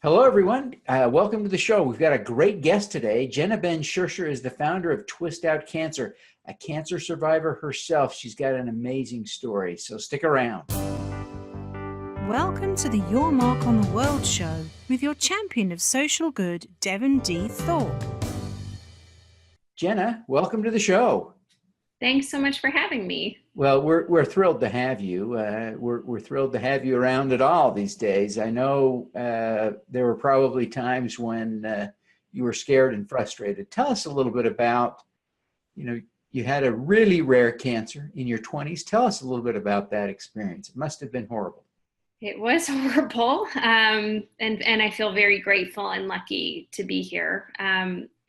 Hello, everyone. Welcome to the show. We've got a great guest today. Jenna Benn Shersher is the founder of Twist Out Cancer, a cancer survivor herself. She's got an amazing story, so stick around. Welcome to the Your Mark on the World show with your champion of social good, Devin D. Thorpe. Jenna, welcome to the show. Thanks so much for having me. Well, we're thrilled to have you. We're thrilled to have you around at all these days. I know there were probably times when you were scared and frustrated. Tell us a little bit about, you had a really rare cancer in your 20s. Tell us a little bit about that experience. It must have been horrible. It was horrible, and I feel very grateful and lucky to be here.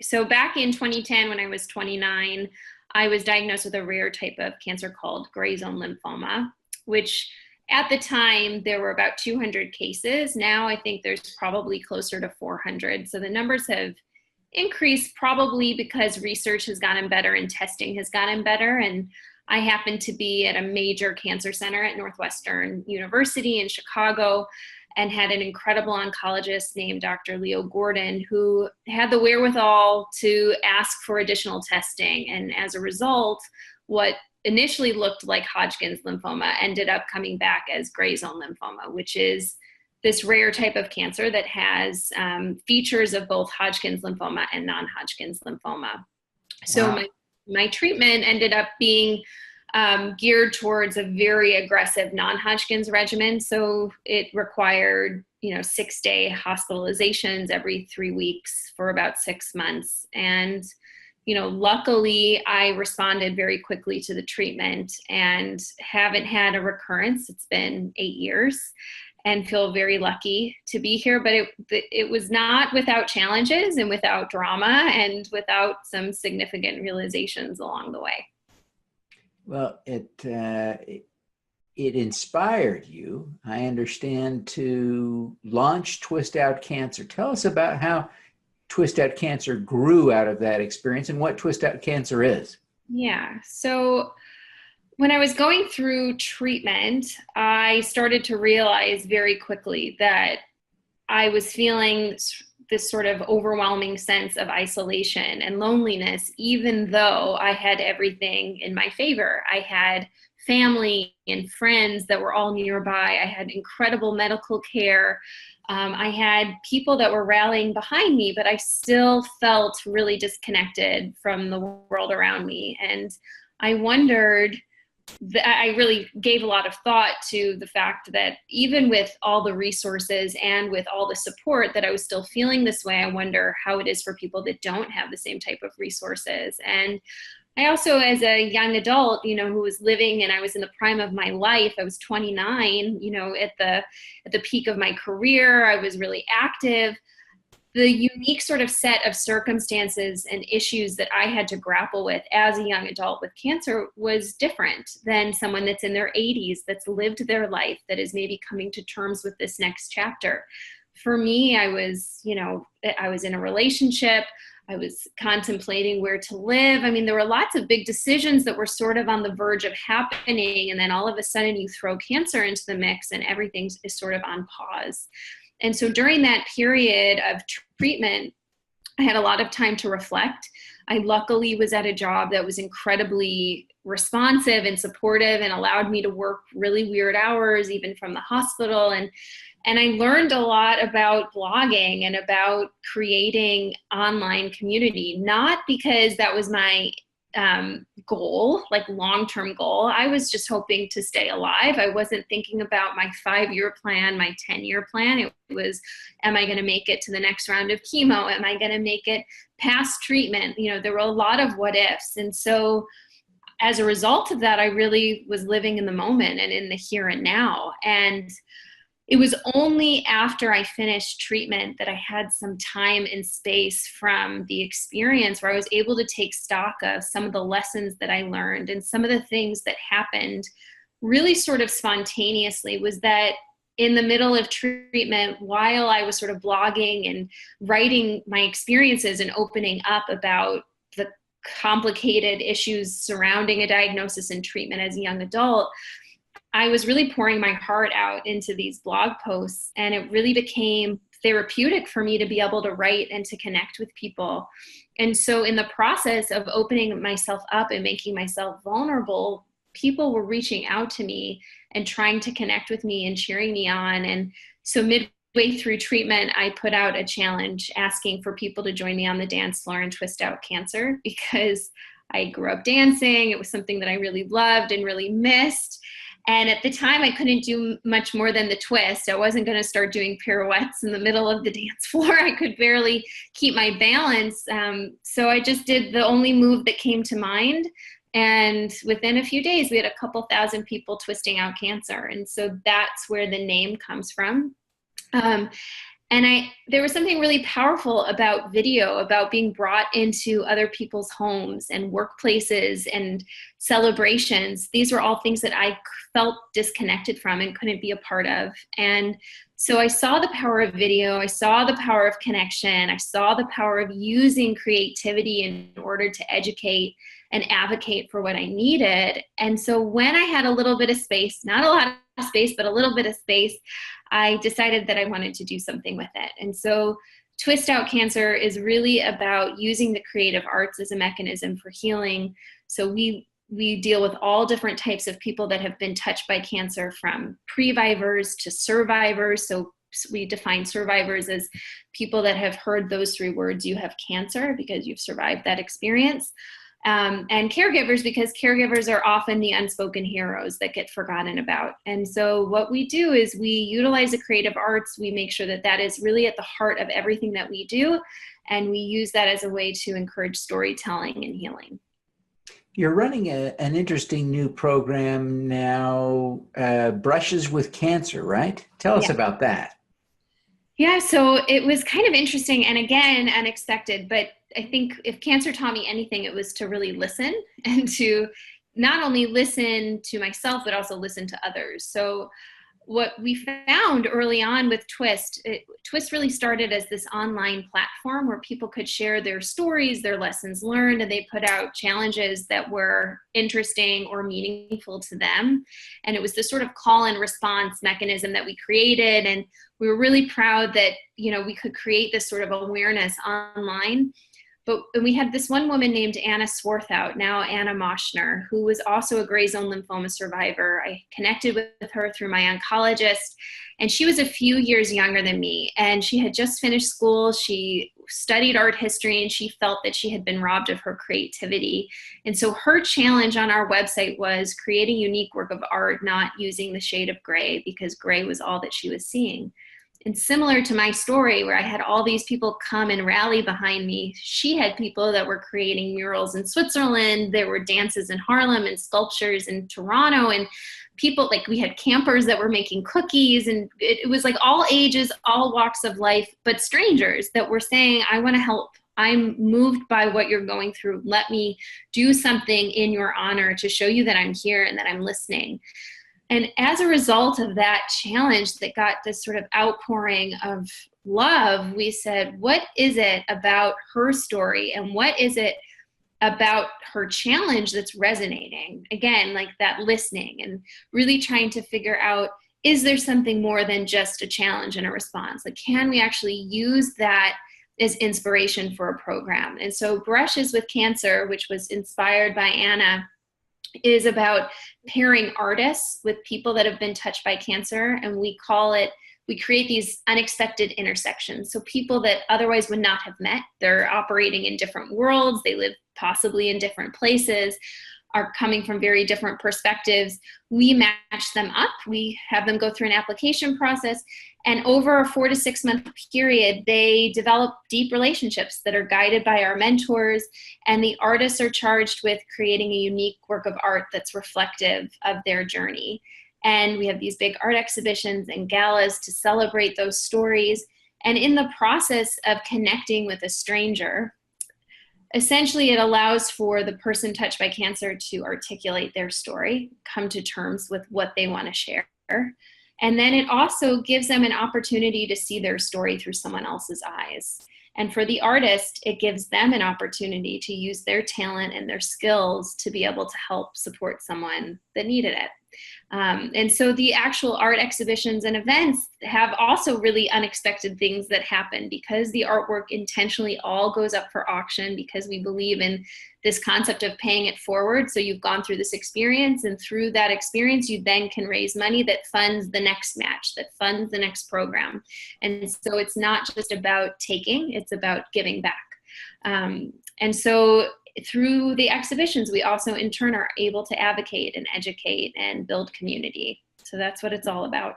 So back in 2010, when I was 29, I was diagnosed with a rare type of cancer called gray zone lymphoma, which at the time there were about 200 cases. Now I think there's probably closer to 400. So the numbers have increased probably because research has gotten better and testing has gotten better. And I happen to be at a major cancer center at Northwestern University in Chicago and had an incredible oncologist named Dr. Leo Gordon who had the wherewithal to ask for additional testing. And as a result, what initially looked like Hodgkin's lymphoma ended up coming back as gray zone lymphoma, which is this rare type of cancer that has features of both Hodgkin's lymphoma and non-Hodgkin's lymphoma. So Wow. my treatment ended up being geared towards a very aggressive non-Hodgkin's regimen. So it required, 6-day hospitalizations every 3 weeks for about 6 months. And, luckily I responded very quickly to the treatment and haven't had a recurrence. It's been 8 years and feel very lucky to be here, but it was not without challenges and without drama and without some significant realizations along the way. Well, it inspired you, I understand, to launch Twist Out Cancer. Tell us about how Twist Out Cancer grew out of that experience and what Twist Out Cancer is. Yeah. So when I was going through treatment, I started to realize very quickly that I was feeling this sort of overwhelming sense of isolation and loneliness, even though I had everything in my favor. I had family and friends that were all nearby. I had incredible medical care. I had people that were rallying behind me, but I still felt really disconnected from the world around me. And I wondered, I really gave a lot of thought to the fact that even with all the resources and with all the support that I was still feeling this way. I wonder how it is for people that don't have the same type of resources. And I also, as a young adult, who was living, and I was in the prime of my life, I was 29, at the peak of my career, I was really active. The unique sort of set of circumstances and issues that I had to grapple with as a young adult with cancer was different than someone that's in their 80s, that's lived their life, that is maybe coming to terms with this next chapter. For me, I was in a relationship. I was contemplating where to live. I mean, there were lots of big decisions that were sort of on the verge of happening. And then all of a sudden you throw cancer into the mix and everything is sort of on pause. And so during that period of treatment, I had a lot of time to reflect. I luckily was at a job that was incredibly responsive and supportive and allowed me to work really weird hours, even from the hospital. And I learned a lot about blogging and about creating online community, not because that was my goal, like long-term goal. I was just hoping to stay alive. I wasn't thinking about my 5-year plan, my 10-year plan. It was, am I going to make it to the next round of chemo? Am I going to make it past treatment? There were a lot of what ifs. And so as a result of that, I really was living in the moment and in the here and now. And it was only after I finished treatment that I had some time and space from the experience where I was able to take stock of some of the lessons that I learned and some of the things that happened really sort of spontaneously. Was that in the middle of treatment, while I was sort of blogging and writing my experiences and opening up about the complicated issues surrounding a diagnosis and treatment as a young adult, I was really pouring my heart out into these blog posts, and it really became therapeutic for me to be able to write and to connect with people. And so in the process of opening myself up and making myself vulnerable, people were reaching out to me and trying to connect with me and cheering me on. And so midway through treatment, I put out a challenge asking for people to join me on the dance floor and twist out cancer, because I grew up dancing. It was something that I really loved and really missed. And at the time, I couldn't do much more than the twist. I wasn't going to start doing pirouettes in the middle of the dance floor. I could barely keep my balance. So I just did the only move that came to mind. And within a few days, we had a couple thousand people twisting out cancer. And so that's where the name comes from. There was something really powerful about video, about being brought into other people's homes and workplaces and celebrations. These were all things that I felt disconnected from and couldn't be a part of. And so I saw the power of video. I saw the power of connection. I saw the power of using creativity in order to educate and advocate for what I needed. And so when I had a little bit of space, not a lot of space, but a little bit of space, I decided that I wanted to do something with it. And so Twist Out Cancer is really about using the creative arts as a mechanism for healing. So we deal with all different types of people that have been touched by cancer, from previvors to survivors. So we define survivors as people that have heard those 3 words, you have cancer, because you've survived that experience. And caregivers, because caregivers are often the unspoken heroes that get forgotten about. And so what we do is we utilize the creative arts. We make sure that that is really at the heart of everything that we do. And we use that as a way to encourage storytelling and healing. You're running an interesting new program now, Brushes with Cancer, right? Tell us about that. Yeah, so it was kind of interesting and, again, unexpected, but I think if cancer taught me anything, it was to really listen, and to not only listen to myself, but also listen to others. So what we found early on with Twist really started as this online platform where people could share their stories, their lessons learned, and they put out challenges that were interesting or meaningful to them. And it was this sort of call and response mechanism that we created. And we were really proud that, we could create this sort of awareness online. But we had this one woman named Anna Swarthout, now Anna Moschner, who was also a gray zone lymphoma survivor. I connected with her through my oncologist, and she was a few years younger than me. And she had just finished school. She studied art history, and she felt that she had been robbed of her creativity. And so her challenge on our website was create a unique work of art, not using the shade of gray, because gray was all that she was seeing. And similar to my story, where I had all these people come and rally behind me, she had people that were creating murals in Switzerland. There were dances in Harlem and sculptures in Toronto, and people, we had campers that were making cookies, and it was all ages, all walks of life, but strangers that were saying, I want to help. I'm moved by what you're going through. Let me do something in your honor to show you that I'm here and that I'm listening. And as a result of that challenge that got this sort of outpouring of love, we said, what is it about her story, and what is it about her challenge that's resonating? Again, that listening and really trying to figure out, is there something more than just a challenge and a response? Can we actually use that as inspiration for a program? And so Brushes with Cancer, which was inspired by Anna, is about pairing artists with people that have been touched by cancer. And we create these unexpected intersections. So people that otherwise would not have met, they're operating in different worlds, they live possibly in different places, are coming from very different perspectives. We match them up. We have them go through an application process. And over a 4 to 6 month period, they develop deep relationships that are guided by our mentors. And the artists are charged with creating a unique work of art that's reflective of their journey. And we have these big art exhibitions and galas to celebrate those stories. And in the process of connecting with a stranger, essentially, it allows for the person touched by cancer to articulate their story, come to terms with what they want to share. And then it also gives them an opportunity to see their story through someone else's eyes. And for the artist, it gives them an opportunity to use their talent and their skills to be able to help support someone that needed it. And so the actual art exhibitions and events have also really unexpected things that happen because the artwork intentionally all goes up for auction because we believe in this concept of paying it forward. So you've gone through this experience, and through that experience, you then can raise money that funds the next match, that funds the next program. And so it's not just about taking, it's about giving back. And so through the exhibitions, we also in turn are able to advocate and educate and build community. So that's what it's all about.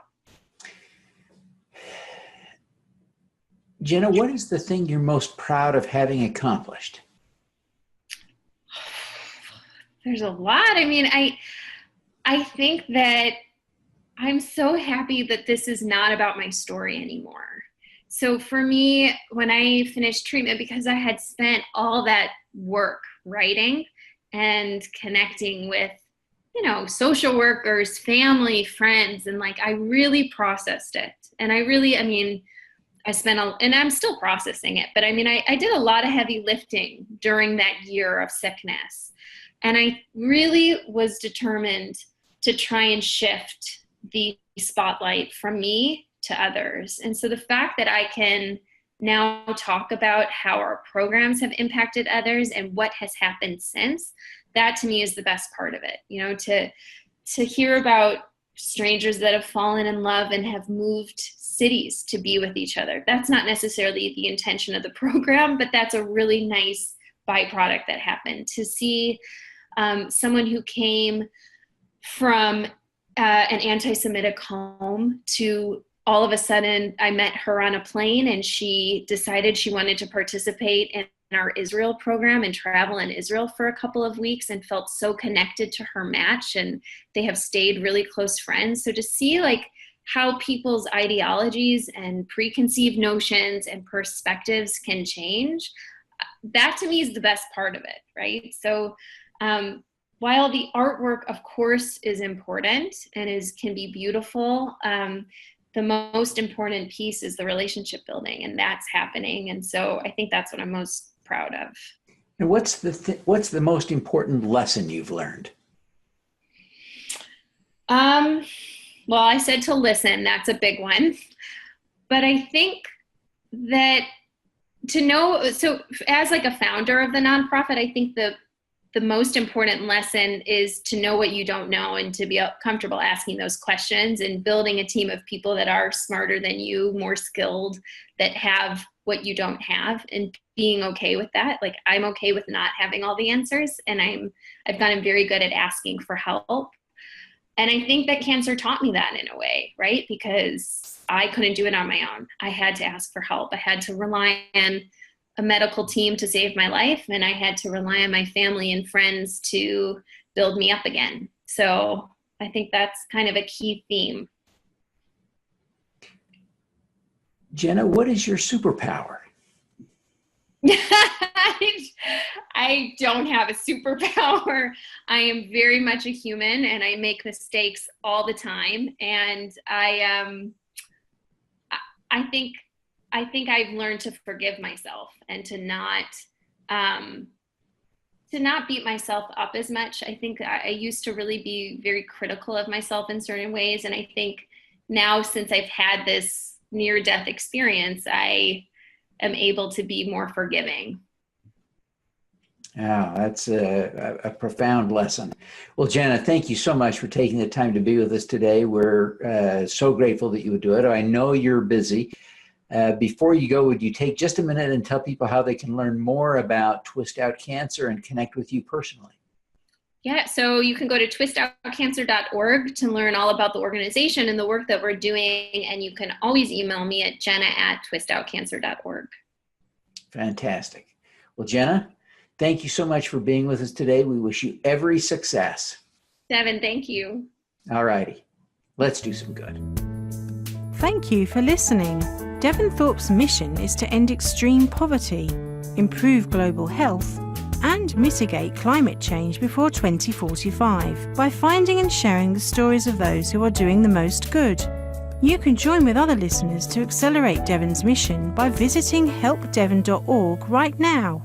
Jenna, what is the thing you're most proud of having accomplished? There's a lot. I mean, I think that I'm so happy that this is not about my story anymore. So for me, when I finished treatment, because I had spent all that work writing and connecting with, social workers, family, friends, and I really processed it. And and I'm still processing it, but I did a lot of heavy lifting during that year of sickness. And I really was determined to try and shift the spotlight from me to others. And so the fact that I can now talk about how our programs have impacted others and what has happened since, that to me is the best part of it. To hear about strangers that have fallen in love and have moved cities to be with each other. That's not necessarily the intention of the program, but that's a really nice byproduct that happened. To see someone who came from an anti-Semitic home to all of a sudden I met her on a plane and she decided she wanted to participate in our Israel program and travel in Israel for a couple of weeks and felt so connected to her match, and they have stayed really close friends. So to see how people's ideologies and preconceived notions and perspectives can change, that to me is the best part of it, right? So while the artwork, of course, is important and can be beautiful, the most important piece is the relationship building, and that's happening. And so I think that's what I'm most proud of. And what's the most important lesson you've learned? Well, I said to listen, that's a big one. But I think that to know, so as a founder of the nonprofit, I think the most important lesson is to know what you don't know and to be comfortable asking those questions and building a team of people that are smarter than you, more skilled, that have what you don't have, and being okay with that. I'm okay with not having all the answers, and I've gotten very good at asking for help. And I think that cancer taught me that in a way, right? Because I couldn't do it on my own. I had to ask for help. I had to rely on a medical team to save my life, and I had to rely on my family and friends to build me up again. So I think that's kind of a key theme. Jenna, what is your superpower? I don't have a superpower. I am very much a human, and I make mistakes all the time. And I think I've learned to forgive myself and to not beat myself up as much. I think I used to really be very critical of myself in certain ways. And I think now, since I've had this near-death experience, I am able to be more forgiving. Oh, that's a profound lesson. Well, Jenna, thank you so much for taking the time to be with us today. We're so grateful that you would do it. I know you're busy. Before you go, would you take just a minute and tell people how they can learn more about Twist Out Cancer and connect with you personally? Yeah, so you can go to twistoutcancer.org to learn all about the organization and the work that we're doing, and you can always email me at jenna@twistoutcancer.org. Fantastic. Well, Jenna, thank you so much for being with us today. We wish you every success. Devin, thank you. All righty. Let's do some good. Thank you for listening. Devin Thorpe's mission is to end extreme poverty, improve global health, and mitigate climate change before 2045 by finding and sharing the stories of those who are doing the most good. You can join with other listeners to accelerate Devin's mission by visiting helpdevin.org right now.